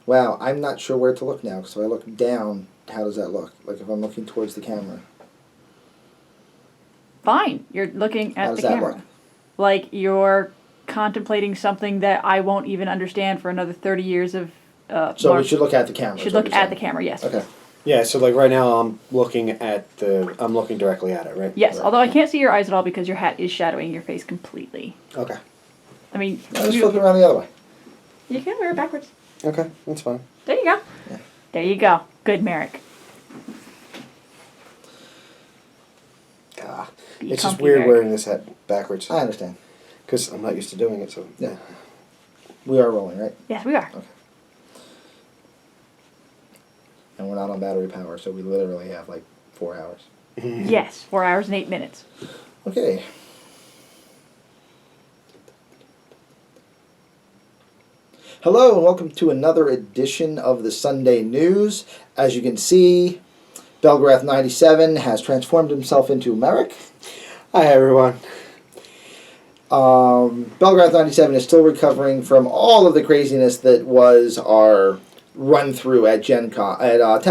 Wow, I'm not sure where to look now, because if I look down, how does that look? Like if I'm looking towards the camera. Fine. You're looking at How the does that camera. look? Like you're contemplating something that I won't even understand for another 30 years of So we should look at the camera. Should look at the camera, yes. Okay. Yeah, so like right now I'm looking directly at it, right? Yes, Right. although I can't see your eyes at all because your hat is shadowing your face completely. Okay. I mean, Let's flip it around the other way. you can wear it backwards. Okay, that's fine. There you go. Yeah. There you go. Good, Merrick. Be It's just comfy, weird Merrick. wearing this hat backwards. I understand. Because I'm not used to doing it, so... Yeah. We are rolling, right? Yes, we are. Okay. And we're not on battery power, so we literally have like 4 hours. Yes, 4 hours and 8 minutes. Okay. Hello and welcome to another edition of the Sunday News. As you can see, Belgrath 97 has transformed himself into Merrick. Hi, everyone. Belgrath 97 is still recovering from all of the craziness that was our run through at Templecon.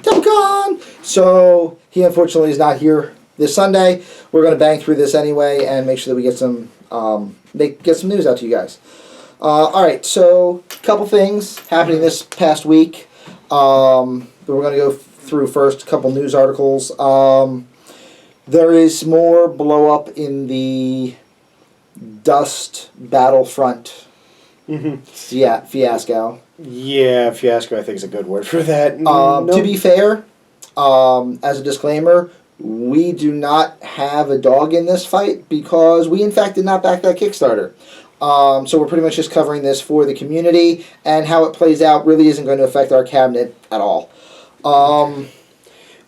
Templecon! So he unfortunately is not here this Sunday. We're going to bang through this anyway and make sure that we get some news out to you guys. All right, so a couple things happening this past week. We're going to go through first a couple news articles. There is more blow up in the Dust Battlefront fiasco. Yeah, fiasco I think is a good word for that. To be fair, as a disclaimer, we do not have a dog in this fight because we in fact did not back that Kickstarter. So we're pretty much just covering this for the community, and how it plays out really isn't going to affect our cabinet at all.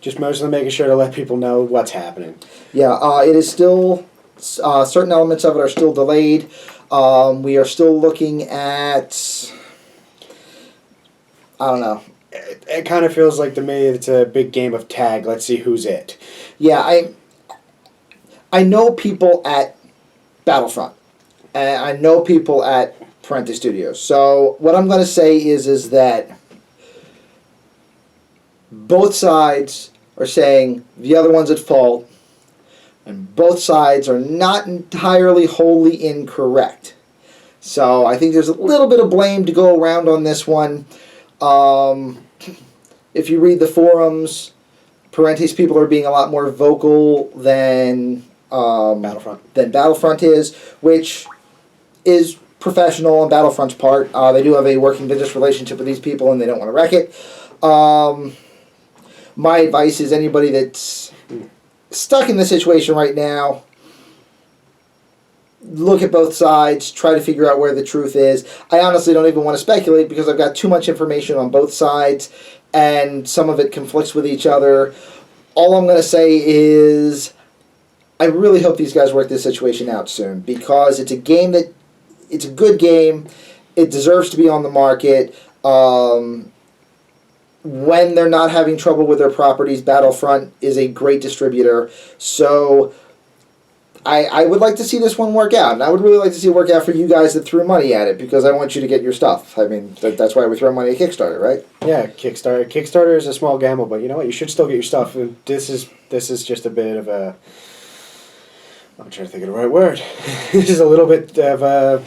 Just mostly making sure to let people know what's happening. Yeah, it is still, certain elements of it are still delayed. We are still looking at, I don't know. It kind of feels like to me it's a big game of tag. Let's see who's it. Yeah, I know people at Battlefront, and I know people at Parente Studios. So what I'm going to say is that both sides are saying the other one's at fault, and both sides are not entirely wholly incorrect. So I think there's a little bit of blame to go around on this one. If you read the forums, Parente's people are being a lot more vocal than Battlefront is, which is professional on Battlefront's part. They do have a working business relationship with these people, and they don't want to wreck it. My advice is anybody that's stuck in this situation right now, look at both sides, try to figure out where the truth is. I honestly don't even want to speculate because I've got too much information on both sides, and some of it conflicts with each other. All I'm going to say is I really hope these guys work this situation out soon, because it's a game that, it's a good game. It deserves to be on the market. When they're not having trouble with their properties, Battlefront is a great distributor. So I would like to see this one work out, and I would really like to see it work out for you guys that threw money at it, because I want you to get your stuff. I mean, that's why we throw money at Kickstarter, right? Yeah, Kickstarter. Kickstarter is a small gamble, but you know what? You should still get your stuff. And this is just a bit of a... I'm trying to think of the right word. This is a little bit of a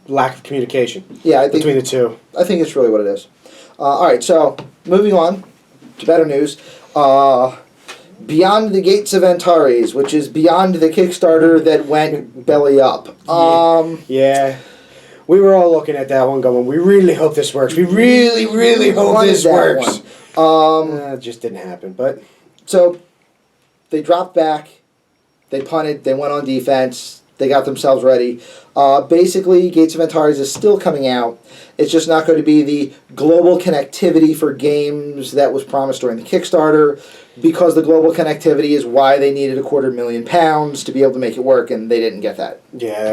lack of communication between the two. I think it's really what it is. All right, so moving on to better news. Beyond the Gates of Antares, which is beyond the Kickstarter that went belly up. Yeah. We were all looking at that one going, we really hope this works. We really, really hope this works. It just didn't happen. But so they dropped back. They punted. They went on defense. They got themselves ready. Basically, Gates of Antares is still coming out. It's just not going to be the global connectivity for games that was promised during the Kickstarter, because the global connectivity is why they needed £250,000 to be able to make it work, and they didn't get that. yeah,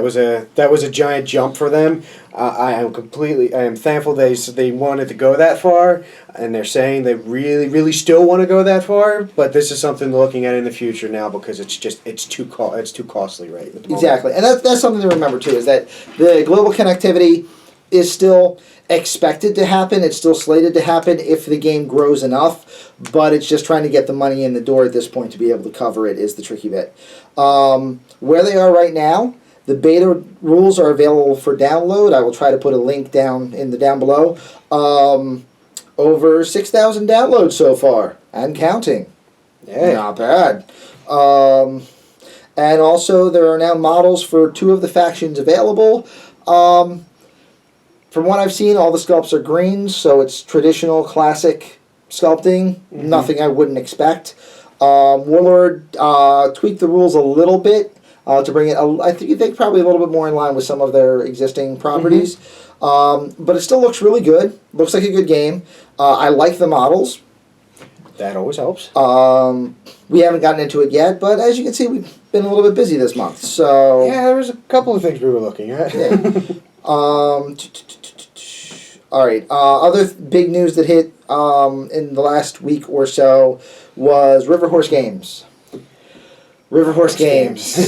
that was a giant jump for them. I am thankful they wanted to go that far, and they're saying they really, really still want to go that far. But this is something they're looking at in the future now, because it's too costly, right? Exactly, and that's something to remember too, is that the global connectivity is still expected to happen. It's still slated to happen if the game grows enough, but it's just trying to get the money in the door at this point to be able to cover it is the tricky bit. Where they are right now, the beta rules are available for download. I will try to put a link down below. Over 6,000 downloads so far, and counting. Yeah. Not bad. And also, there are now models for 2 of the factions available. From what I've seen, all the sculpts are green, so it's traditional, classic sculpting. Mm-hmm. Nothing I wouldn't expect. Warlord tweaked the rules a little bit to bring it, I think probably a little bit more in line with some of their existing properties. But it still looks really good. Looks like a good game. I like the models. That always helps. We haven't gotten into it yet, but as you can see, we've been a little bit busy this month. So Yeah, there was a couple of things we were looking at. all right. Other big news that hit in the last week or so was River Horse Games. River Horse Games.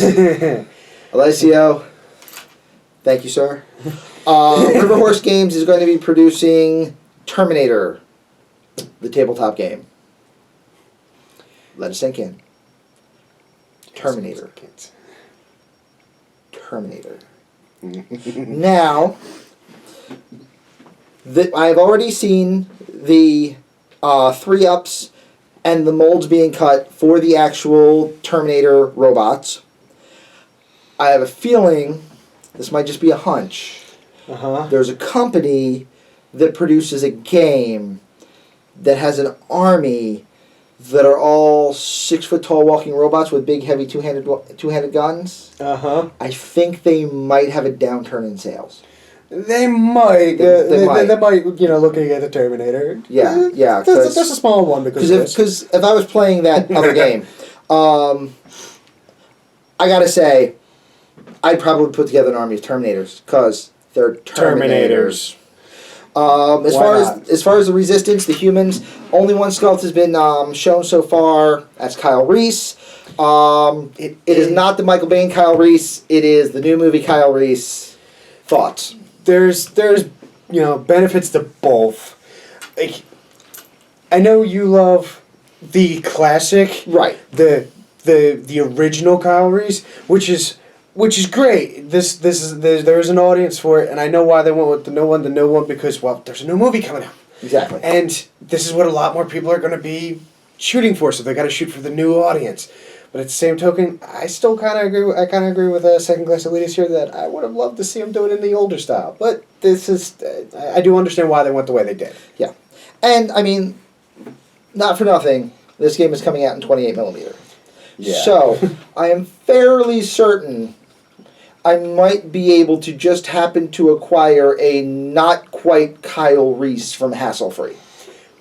Alessio, thank you, sir. River Horse Games is going to be producing Terminator, the tabletop game. Let it sink in. Terminator. Terminator. Now, I've already seen the 3-ups and the molds being cut for the actual Terminator robots. I have a feeling, this might just be a hunch, there's a company that produces a game that has an army that are all 6-foot-tall walking robots with big, heavy two-handed guns. I think they might have a downturn in sales. They might. They might. Looking at the Terminator. Yeah. That's a small one because if I was playing that other game, I gotta say, I'd probably put together an army of Terminators because they're Terminators. As far as the Resistance, the humans, only one sculpt has been shown so far. That's Kyle Reese. It is not the Michael Biehn Kyle Reese. It is the new movie Kyle Reese. Thoughts? There's benefits to both. Like, I know you love the classic, right? The original Kyle Reese, which is great. There is an audience for it, and I know why they went with the no one because there's a new movie coming out. Exactly. And this is what a lot more people are going to be shooting for, so they got to shoot for the new audience. But at the same token, I still kind of agree. I kind of agree with Second Class Elitist here that I would have loved to see them do it in the older style. But this is, I do understand why they went the way they did. Yeah, and I mean, not for nothing, this game is coming out in 28mm. Yeah. So I am fairly certain I might be able to just happen to acquire a not quite Kyle Reese from Hassle-Free.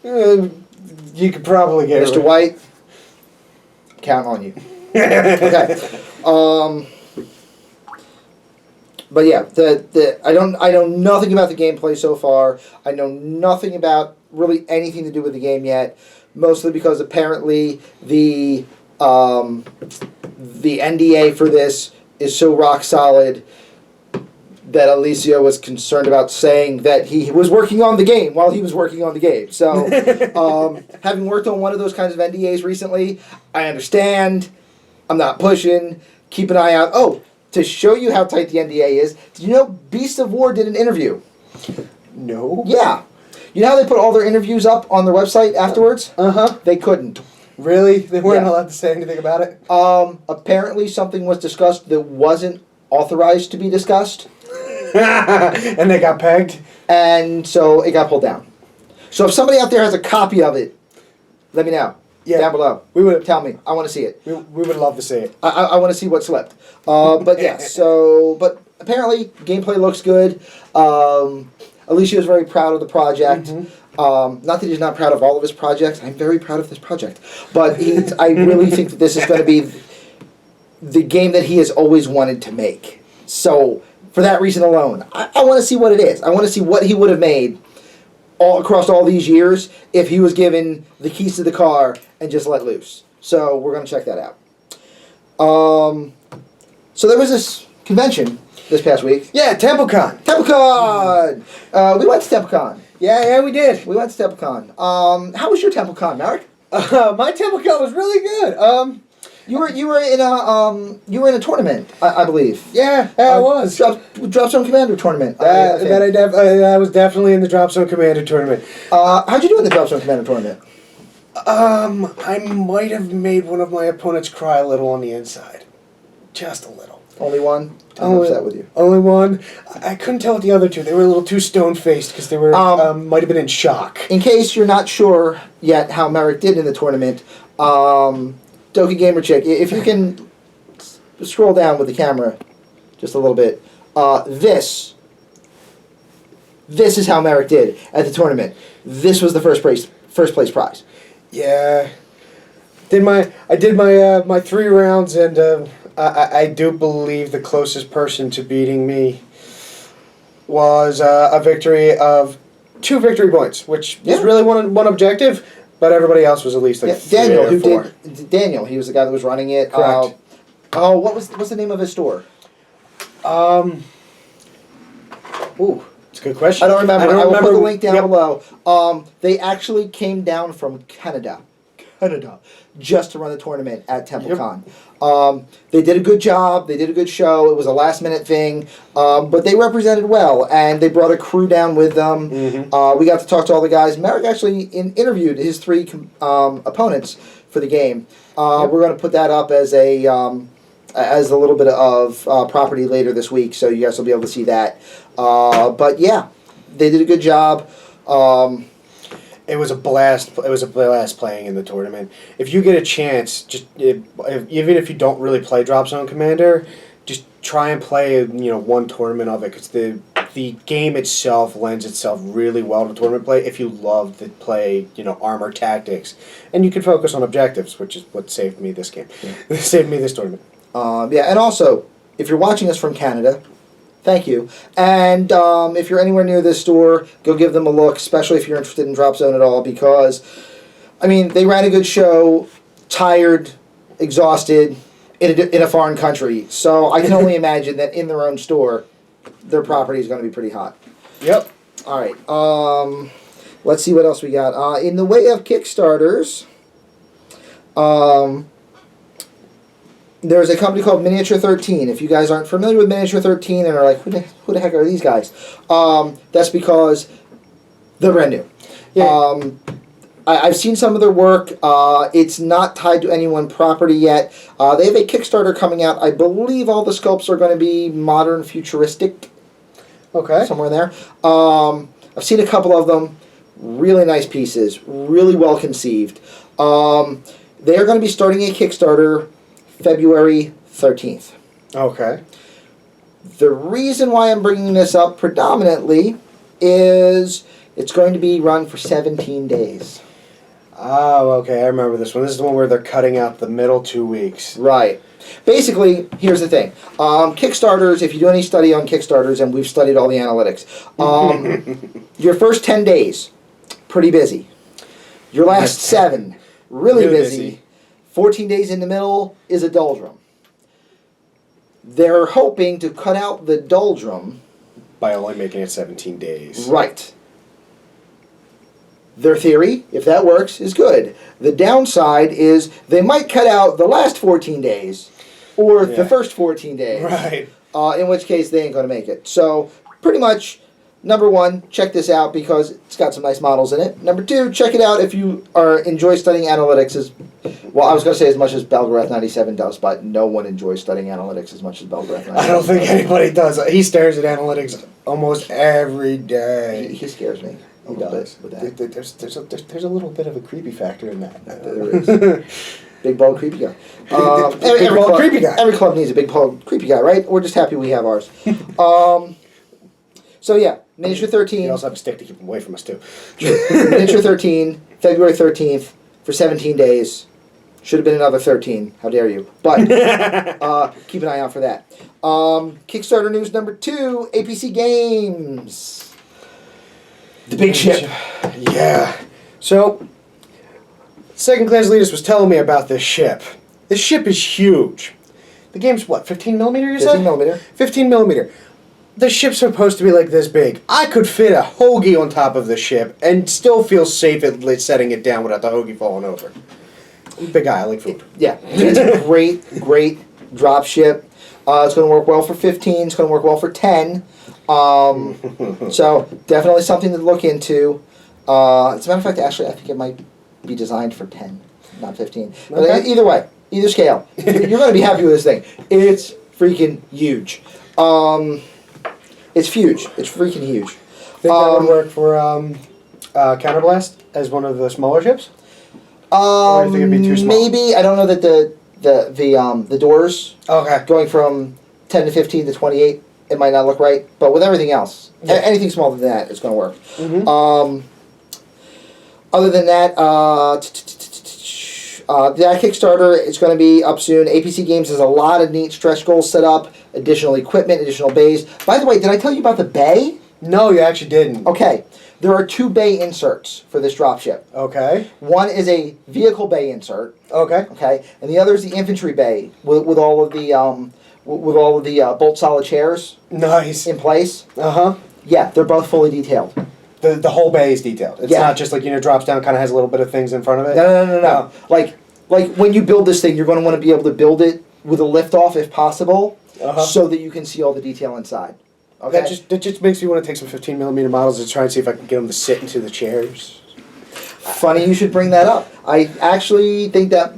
You could probably get Mr. White, count on you. Okay. But yeah, I know nothing about the gameplay so far. I know nothing about really anything to do with the game yet. Mostly because apparently the NDA for this is so rock solid that Alicia was concerned about saying that he was working on the game while he was working on the game. So, having worked on one of those kinds of NDAs recently, I understand. I'm not pushing. Keep an eye out. Oh, to show you how tight the NDA is, did you know Beast of War did an interview? No. Yeah. You know how they put all their interviews up on their website afterwards? They couldn't. Really? They weren't allowed to say anything about it? Apparently something was discussed that wasn't authorized to be discussed. And they got pegged? And so it got pulled down. So if somebody out there has a copy of it, let me know. Yeah. Down below. We would Tell me. I want to see it. We would love to see it. I want to see what slipped. But yeah, but apparently gameplay looks good. Alicia is very proud of the project. Not that he's not proud of all of his projects. I'm very proud of this project. But I really think that this is going to be the game that he has always wanted to make. So, for that reason alone, I want to see what it is. I want to see what he would have made across all these years if he was given the keys to the car and just let loose. So, we're going to check that out. So, there was this convention this past week. Yeah, Templecon. Templecon! We went to Templecon. Yeah, we did. We went to Templecon. How was your Templecon, Marek? My Templecon was really good. You were in a tournament, I believe. Yeah, I was. Drop Zone Commander tournament. I was definitely in the Drop Zone Commander tournament. How'd you do in the Drop Zone Commander tournament? I might have made one of my opponents cry a little on the inside. Just a little. Only one? I'm upset with you. Only one. I couldn't tell with the other two. They were a little too stone-faced because they were might have been in shock. In case you're not sure yet how Marek did in the tournament, Doki Gamer Chick, if you can scroll down with the camera just a little bit, this is how Marek did at the tournament. This was the first place prize. Yeah. I did my 3 rounds, and I do believe the closest person to beating me was a victory of 2 victory points, which is really one objective, but everybody else was at least like 3 Daniel, or 4. Daniel, he was the guy that was running it. Correct. What's the name of his store? Ooh, it's a good question. I don't remember. I will put the link down below. They actually came down from Canada, just to run the tournament at Templecon. They did a good job. They did a good show. It was a last-minute thing, but they represented well, and they brought a crew down with them. Mm-hmm. We got to talk to all the guys. Marek actually interviewed his 3 opponents for the game. We're going to put that up as a little bit of property later this week, so you guys will be able to see that. But yeah, they did a good job. It was a blast. It was a blast playing in the tournament. If you get a chance, even if you don't really play Drop Zone Commander, just try and play one tournament of it, because the game itself lends itself really well to tournament play if you love to play armor tactics, and you can focus on objectives, which is what saved me this game. Yeah. Saved me this tournament. And also, if you're watching us from Canada, thank you. And if you're anywhere near this store, go give them a look, especially if you're interested in Drop Zone at all, because, they ran a good show, tired, exhausted, in a foreign country. So I can only imagine that in their own store, their property is going to be pretty hot. Yep. All right. Let's see what else we got. In the way of Kickstarters, there's a company called Miniature 13. If you guys aren't familiar with Miniature 13 and are like, who the heck are these guys? That's because they're brand new. Yeah. I've seen some of their work. It's not tied to any one property yet. They have a Kickstarter coming out. I believe all the sculpts are going to be modern, futuristic. Okay. Somewhere in there. I've seen a couple of them. Really nice pieces. Really well conceived. They are going to be starting a Kickstarter February 13th. Okay. The reason why I'm bringing this up predominantly is it's going to be run for 17 days. Oh, okay. I remember this one. This is the one where they're cutting out the middle 2 weeks. Right. Basically, here's the thing. Kickstarters, if you do any study on Kickstarters, and we've studied all the analytics, your first 10 days, pretty busy. Your last 7, really busy. 14 days in the middle is a doldrum. They're hoping to cut out the doldrum by only making it 17 days. Right. Their theory, if that works, is good. The downside is they might cut out the last 14 days or the first 14 days. Right. In which case they ain't going to make it. So pretty much, number 1, check this out because it's got some nice models in it. Number 2, check it out if you enjoy studying analytics. Well, I was going to say as much as Belgarath 97 does, but no one enjoys studying analytics as much as Belgarath 97. I don't think anybody does. He stares at analytics almost every day. He scares me. He does. There's a little bit of a creepy factor in that. There is. Big, bald, creepy guy. Creepy guy. Every club needs a big, bald, creepy guy, right? We're just happy we have ours. So yeah, Miniature 13. You also have a stick to keep him away from us too. Miniature 13, February 13th, for 17 days. Should have been another 13. How dare you? But keep an eye out for that. Kickstarter news number 2, APC Games. The big ship. Yeah. So, Second Class Leaders was telling me about this ship. This ship is huge. The game's what, 15 millimeter, you 15 said? millimeter. 15 millimeter. The ship's supposed to be like this big. I could fit a hoagie on top of the ship and still feel safe at setting it down without the hoagie falling over. I'm a big guy, I like food. Yeah, it's a great drop ship. It's going to work well for 15. It's going to work well for 10. So definitely something to look into. As a matter of fact, actually, I think it might be designed for 10, not 15. But Okay. either way, either scale, you're going to be happy with this thing. It's freaking huge. It's huge. It's freaking huge. Think that would work for Counterblast as one of the smaller ships? Or do you think it'd be too small? Maybe. I don't know that the doors Okay. going from 10 to 15 to 28, it might not look right. But with everything else, Yeah. anything smaller than that, it's going to work. Mm-hmm. Other than that, that Kickstarter is going to be up soon. APC Games has a lot of neat stretch goals set up, additional equipment, additional bays. By the way, did I tell you about the bay? No, you actually didn't. Okay, there are 2 bay inserts for this dropship. Okay. One is a vehicle bay insert, Okay. okay, and the other is the infantry bay with all of the bolt solid chairs Nice. in place. Uh-huh. Yeah, they're both fully detailed. The whole bay is detailed. It's Yeah. not just like, drops down, kind of has a little bit of things in front of it. No. Like when you build this thing, you're going to want to be able to build it with a lift off if possible, Uh-huh. so that you can see all the detail inside. Okay. That just makes me want to take some 15 millimeter models and try and see if I can get them to sit into the chairs. Funny you should bring that up. I actually think that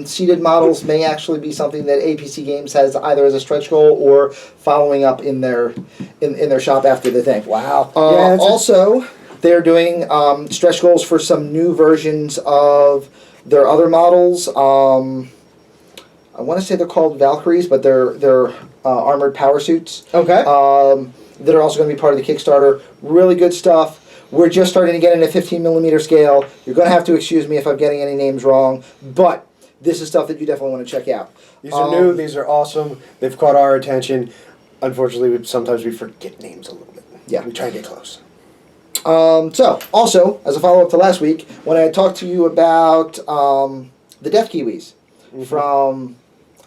seated models may actually be something that APC Games has either as a stretch goal or following up in their shop after the thing. Wow. Also, they're doing stretch goals for some new versions of their other models. I want to say they're called Valkyries, but they're armored power suits. Okay. That are also going to be part of the Kickstarter. Really good stuff. We're just starting to get into 15 millimeter scale. You're going to have to excuse me if I'm getting any names wrong, but this is stuff that you definitely want to check out. These are new. These are awesome. They've caught our attention. Unfortunately, sometimes we forget names a little bit. Yeah. We try to get close. So, also, as a follow-up to last week, when I talked to you about the Death Kiwis from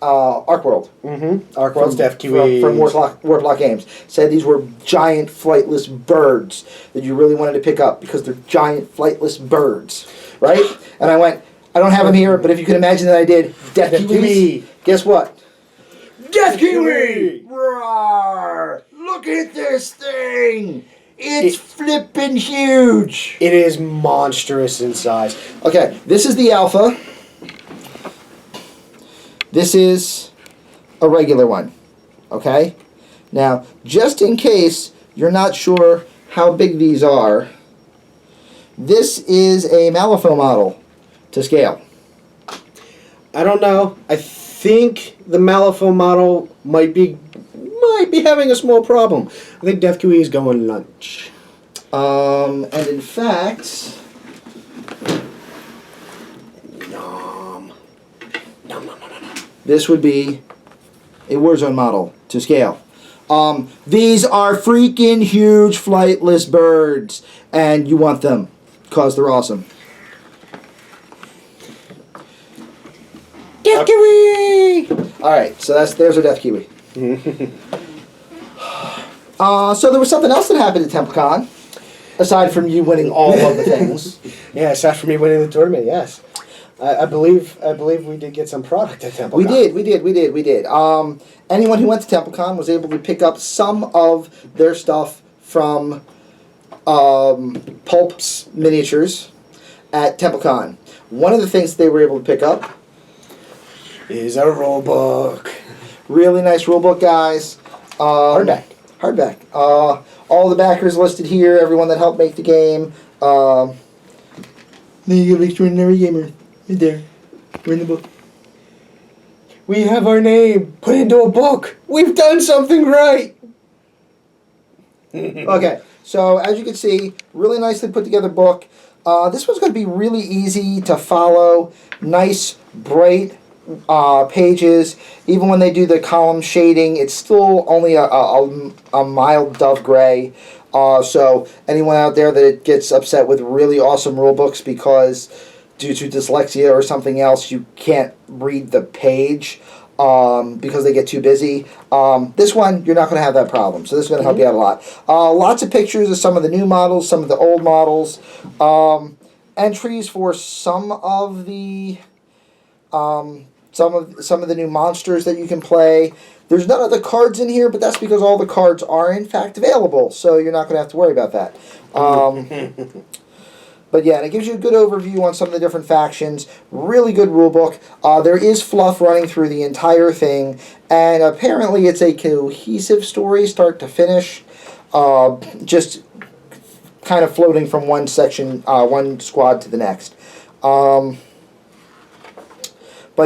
Arc World. Mm-hmm. Arc World's Death Kiwi. From Warplock Games. Said these were giant flightless birds that you really wanted to pick up because they're giant flightless birds. Right? And I went, I don't have them here, but if you can imagine that I did Death Kiwis, Kiwi. guess what? Death Kiwi! Roar! Look at this thing! It's flippin' huge! It is monstrous in size. Okay, this is the alpha. This is a regular one. Okay? Now, just in case you're not sure how big these are, this is a Malifaux model to scale. I don't know. I think the Malifaux model might be having a small problem. I think Death Kiwi is going lunch. And in fact, Nom. Nom, nom, nom, nom, nom. this would be a Warzone model to scale. These are freaking huge flightless birds, and you want them because they're awesome. Death Kiwi! Alright, so there's our Death Kiwi. So there was something else that happened at Templecon, aside from you winning all of the things. Yeah, aside from me winning the tournament, yes. I believe we did get some product at Templecon. We did. Anyone who went to Templecon was able to pick up some of their stuff from Pulp's Miniatures at Templecon. One of the things they were able to pick up is a rule book. Really nice rule book, guys. Hardback. All the backers listed here, everyone that helped make the game. There you go, Extraordinary Gamer. Right there. We're in the book. We have our name put into a book. We've done something right. Okay, so as you can see, really nicely put together book. This one's going to be really easy to follow. Nice, bright pages. Even when they do the column shading, it's still only a mild dove gray. So anyone out there that gets upset with really awesome rule books because due to dyslexia or something else you can't read the page, because they get too busy. This one, you're not going to have that problem. So this is going to help you out a lot. Lots of pictures of some of the new models, some of the old models. Entries for some of the some of the new monsters that you can play. There's none of the cards in here, but that's because all the cards are in fact available, so you're not going to have to worry about that. But yeah, and it gives you a good overview on some of the different factions. Really good rulebook. There is fluff running through the entire thing, and apparently it's a cohesive story, start to finish. Just kind of floating from one section, one squad to the next. But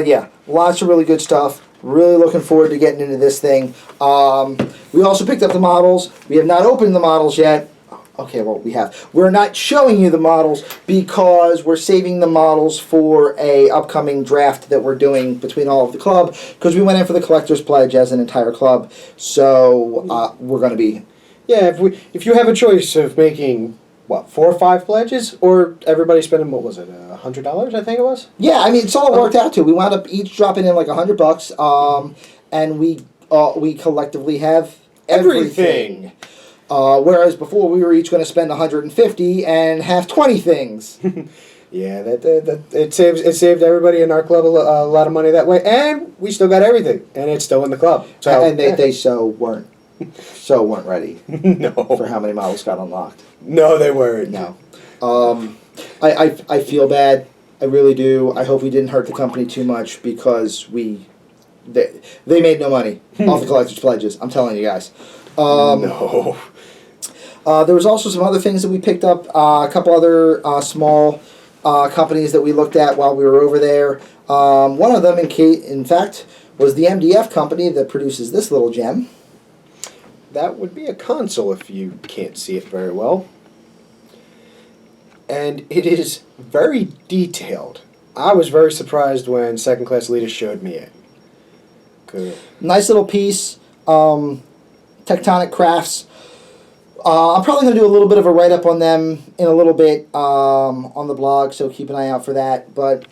yeah, lots of really good stuff. Really looking forward to getting into this thing. We also picked up the models. We have not opened the models yet. Okay, well, we have. We're not showing you the models because we're saving the models for a upcoming draft that we're doing between all of the club, because we went in for the collector's pledge as an entire club. So we're going to be... Yeah, if you have a choice of making, what, 4 or 5 pledges, or everybody spending, what was it, $100, I think it was? Yeah, I mean, it's all worked out to. We wound up each dropping in like $100, and we collectively have everything. Whereas before we were each going to spend $150 and have 20 things. Yeah, it saved everybody in our club a lot of money that way, and we still got everything, and it's still in the club. So and they weren't ready. No, for how many models got unlocked. No, they weren't. No. I feel bad. I really do. I hope we didn't hurt the company too much because they made no money off the collector's pledges. I'm telling you guys. No. There was also some other things that we picked up. A couple other small companies that we looked at while we were over there. One of them, in fact, was the MDF company that produces this little gem. That would be a console if you can't see it very well. And it is very detailed. I was very surprised when Second Class Leaders showed me it. Good. Nice little piece. Tectonic Crafts. I'm probably going to do a little bit of a write-up on them in a little bit on the blog, so keep an eye out for that. But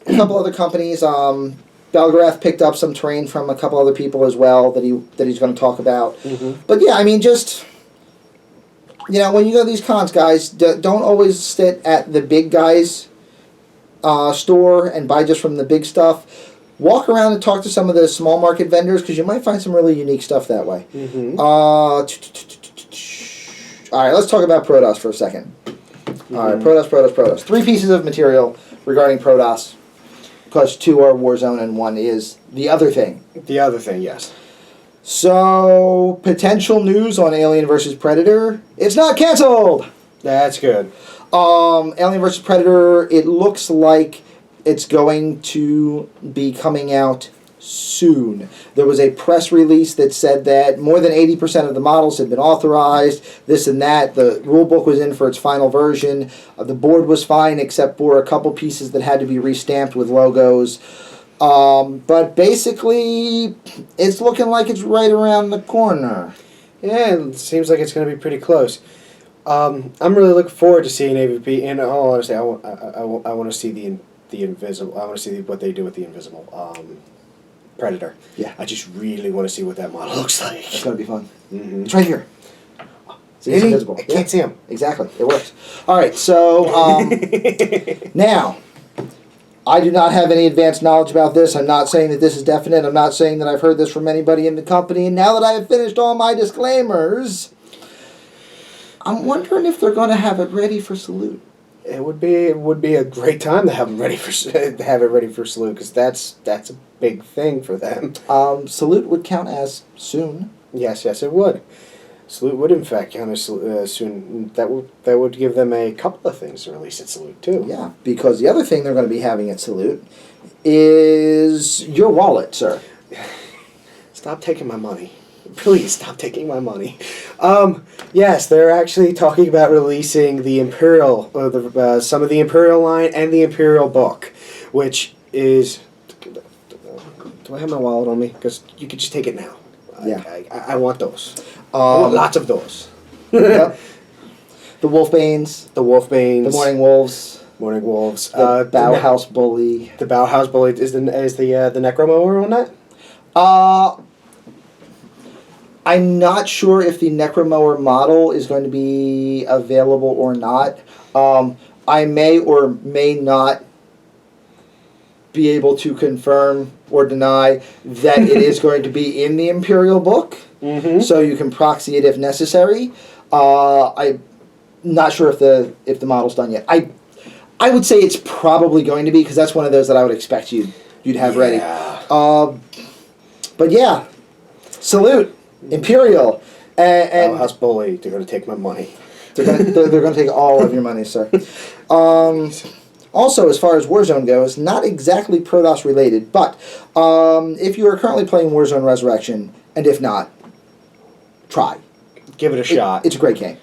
a couple other companies. Belgrath picked up some terrain from a couple other people as well that he's going to talk about. Mm-hmm. But yeah, I mean, just, when you go to these cons, guys, don't always sit at the big guys' store and buy just from the big stuff. Walk around and talk to some of the small market vendors, because you might find some really unique stuff that way. Mm-hmm. All right, let's talk about Protoss for a second. Mm-hmm. All right, Protoss. 3 pieces of material regarding Protoss. Because 2 are Warzone and 1 is the other thing. The other thing, yes. So, potential news on Alien vs. Predator. It's not canceled! That's good. Alien vs. Predator, it looks like it's going to be coming out soon. There was a press release that said that more than 80% of the models had been authorized, this and that. The rulebook was in for its final version. The board was fine except for a couple pieces that had to be restamped with logos. But basically, it's looking like it's right around the corner. Yeah, it seems like it's going to be pretty close. I'm really looking forward to seeing AVP, and all honestly, I want to see the invisible. I want to see what they do with the invisible Predator. Yeah. I just really want to see what that model looks like. It's going to be fun. Mm-hmm. It's right here. See, it's invisible. I can't see him. Exactly. It works. All right, so now, I do not have any advanced knowledge about this. I'm not saying that this is definite. I'm not saying that I've heard this from anybody in the company. And now that I have finished all my disclaimers, I'm wondering if they're going to have it ready for Salute. It would be a great time to have it ready for Salute, because that's a big thing for them. Salute would count as soon. Yes, it would. Salute would in fact count as soon. That would give them a couple of things to release at Salute too. Yeah, because the other thing they're going to be having at Salute is your wallet, sir. Stop taking my money. Please stop taking my money. Yes, they're actually talking about releasing the Imperial, some of the Imperial line and the Imperial book, which is. Do I have my wallet on me? Because you could just take it now. Yeah, I want those. I want lots of those. Yep. The Wolfbanes. The Wolfbanes. The Morning Wolves. The Bauhaus Bully. The Bauhaus Bully is the Necromower on that? I'm not sure if the Necromower model is going to be available or not. I may or may not be able to confirm or deny that it is going to be in the Imperial book, so you can proxy it if necessary. I'm not sure if the model's done yet. I would say it's probably going to be, because that's one of those that I would expect you'd have ready. But yeah, salute Imperial and House Bully. They're going to take my money. They're going to take all of your money, sir. Also, as far as Warzone goes, not exactly Protoss related, but if you are currently playing Warzone Resurrection, and if not, try. Give it a shot. It's a great game.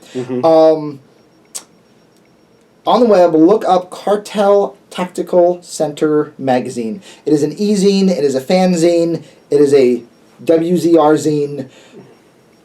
On the web, look up Cartel Tactical Center magazine. It is an e-zine, it is a fanzine, it is a WZR zine.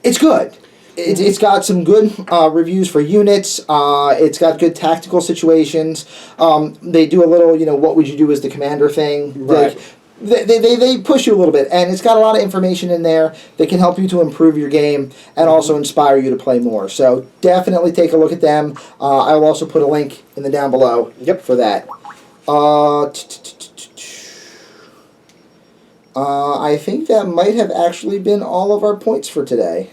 It's good. It's got some good reviews for units. It's got good tactical situations. They do a little, what would you do as the commander thing. Right. They push you a little bit, and it's got a lot of information in there that can help you to improve your game and also inspire you to play more. So definitely take a look at them. I will also put a link in the down below for that. I think that might have actually been all of our points for today.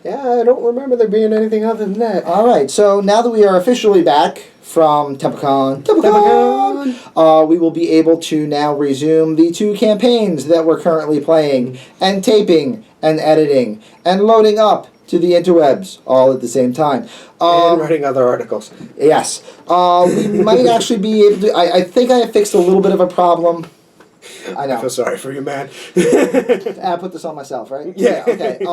Yeah, I don't remember there being anything other than that. All right, so now that we are officially back from Templecon, we will be able to now resume the 2 campaigns that we're currently playing, and taping, and editing, and loading up to the interwebs all at the same time. And writing other articles. Yes. We might actually be able to... I think I have fixed a little bit of a problem. I know. I feel sorry for you, man. I put this on myself, right? Yeah. Okay.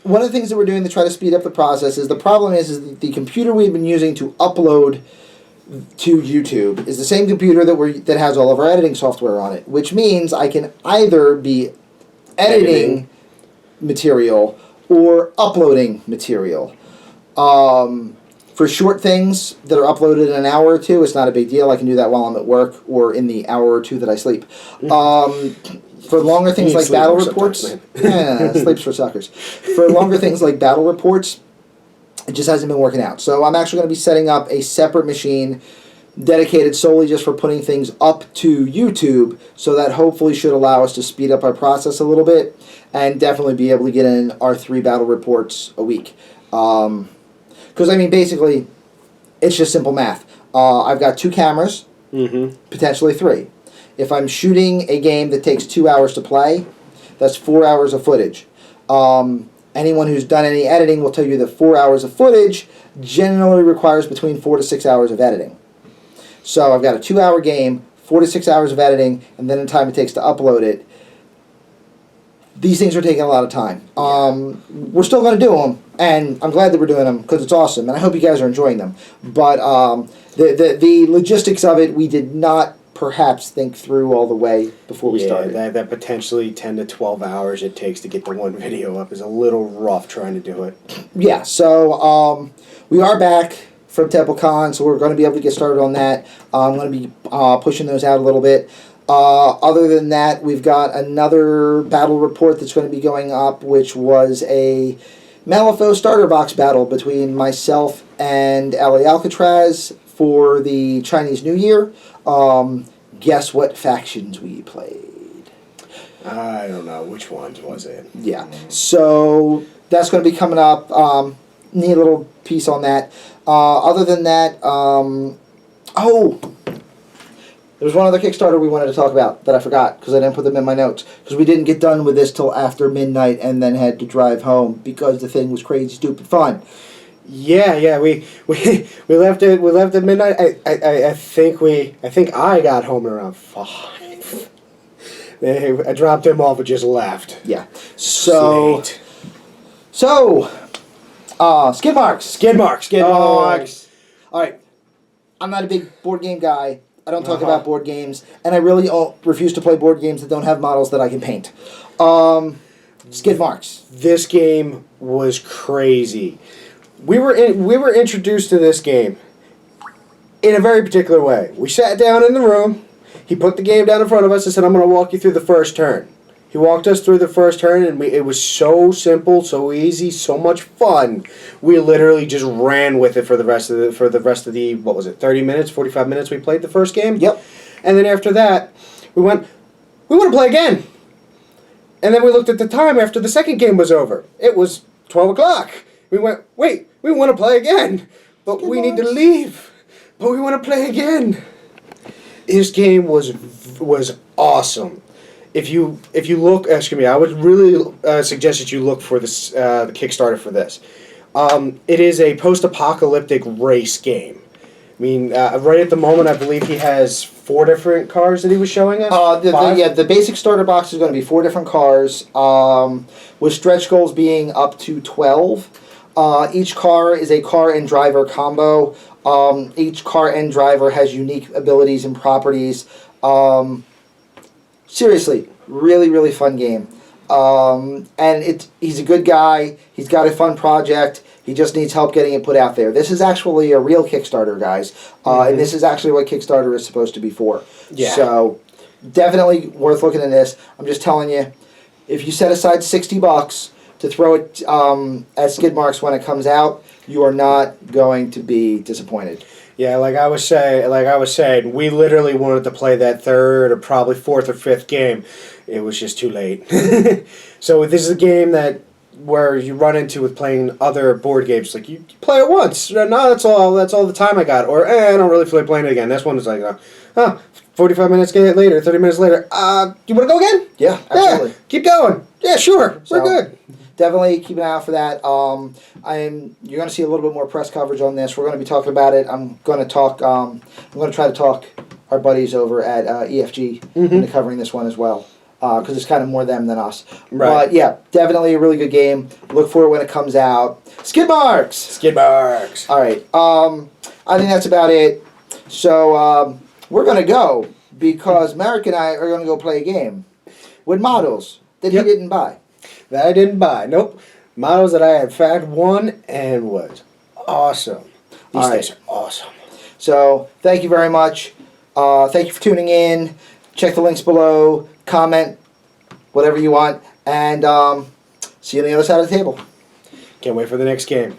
One of the things that we're doing to try to speed up the process is the problem is the computer we've been using to upload to YouTube is the same computer that has all of our editing software on it, which means I can either be editing material or uploading material. For short things that are uploaded in an hour or two, it's not a big deal. I can do that while I'm at work or in the hour or two that I sleep. For longer things like battle reports, sleeps for suckers. For longer things like battle reports, it just hasn't been working out. So I'm actually going to be setting up a separate machine dedicated solely just for putting things up to YouTube, so that hopefully should allow us to speed up our process a little bit and definitely be able to get in our 3 battle reports a week. Because, basically, it's just simple math. I've got 2 cameras, potentially 3. If I'm shooting a game that takes 2 hours to play, that's 4 hours of footage. Anyone who's done any editing will tell you that 4 hours of footage generally requires between 4 to 6 hours of editing. So I've got a 2-hour game, 4 to 6 hours of editing, and then the time it takes to upload it. These things are taking a lot of time. We're still going to do them, and I'm glad that we're doing them because it's awesome, and I hope you guys are enjoying them. But the logistics of it, we did not perhaps think through all the way before we started. That potentially 10 to 12 hours it takes to get the one video up is a little rough trying to do it. Yeah, so we are back from Templecon, so we're going to be able to get started on that. I'm going to be pushing those out a little bit. Other than that, we've got another battle report that's going to be going up, which was a Malifaux starter box battle between myself and Ali Alcatraz for the Chinese New Year. Guess what factions we played? I don't know. Which ones was it? Yeah. So that's going to be coming up. Neat little piece on that. Other than that, there's one other Kickstarter we wanted to talk about that I forgot because I didn't put them in my notes. Because we didn't get done with this till after midnight and then had to drive home because the thing was crazy, stupid fun. Yeah. We left at midnight. I think I got home around 5. I dropped him off and just left. Yeah. So skid marks. All right. I'm not a big board game guy. I don't talk about board games, and I really refuse to play board games that don't have models that I can paint. Skid marks. This game was crazy. We were introduced to this game in a very particular way. We sat down in the room. He put the game down in front of us and said, "I'm going to walk you through the first turn." He walked us through the first turn, and it was so simple, so easy, so much fun. We literally just ran with it for the rest of the what was it, 30 minutes, 45 minutes we played the first game? Yep. And then after that, we want to play again. And then we looked at the time after the second game was over. It was 12 o'clock. We went, wait, we want to play again. But we need to leave. But we want to play again. His game was awesome. If you look, excuse me, I would really suggest that you look for this the Kickstarter for this. It is a post-apocalyptic race game. I mean, right at the moment, I believe he has 4 different cars that he was showing us. The basic starter box is going to be 4 different cars, with stretch goals being up to 12. Each car is a car and driver combo. Each car and driver has unique abilities and properties. Seriously, really, really fun game. And he's a good guy. He's got a fun project. He just needs help getting it put out there. This is actually a real Kickstarter, guys. And this is actually what Kickstarter is supposed to be for. Yeah. So, definitely worth looking at this. I'm just telling you, if you set aside $60 to throw it at skid marks when it comes out, you are not going to be disappointed. Yeah, like I was saying, we literally wanted to play that 3rd or probably 4th or 5th game. It was just too late. So this is a game where you run into with playing other board games. Like you play it once, no, that's all the time I got. Or I don't really feel like playing it again. This one is like, 45 minutes later, 30 minutes later. You want to go again? Yeah, absolutely. Yeah, keep going. Yeah, sure. We're good. Definitely keep an eye out for that. You're going to see a little bit more press coverage on this. We're going to be talking about it. I'm going to try to talk our buddies over at EFG into covering this one as well, because it's kind of more them than us. Right. But yeah, definitely a really good game. Look for it when it comes out. Skid marks. Skid marks. All right. I think that's about it. So we're going to go because Marek and I are going to go play a game with models that he didn't buy. That I didn't buy. Nope. Models that I in fact won and was awesome. These things are awesome. So thank you very much. Thank you for tuning in. Check the links below. Comment whatever you want. And see you on the other side of the table. Can't wait for the next game.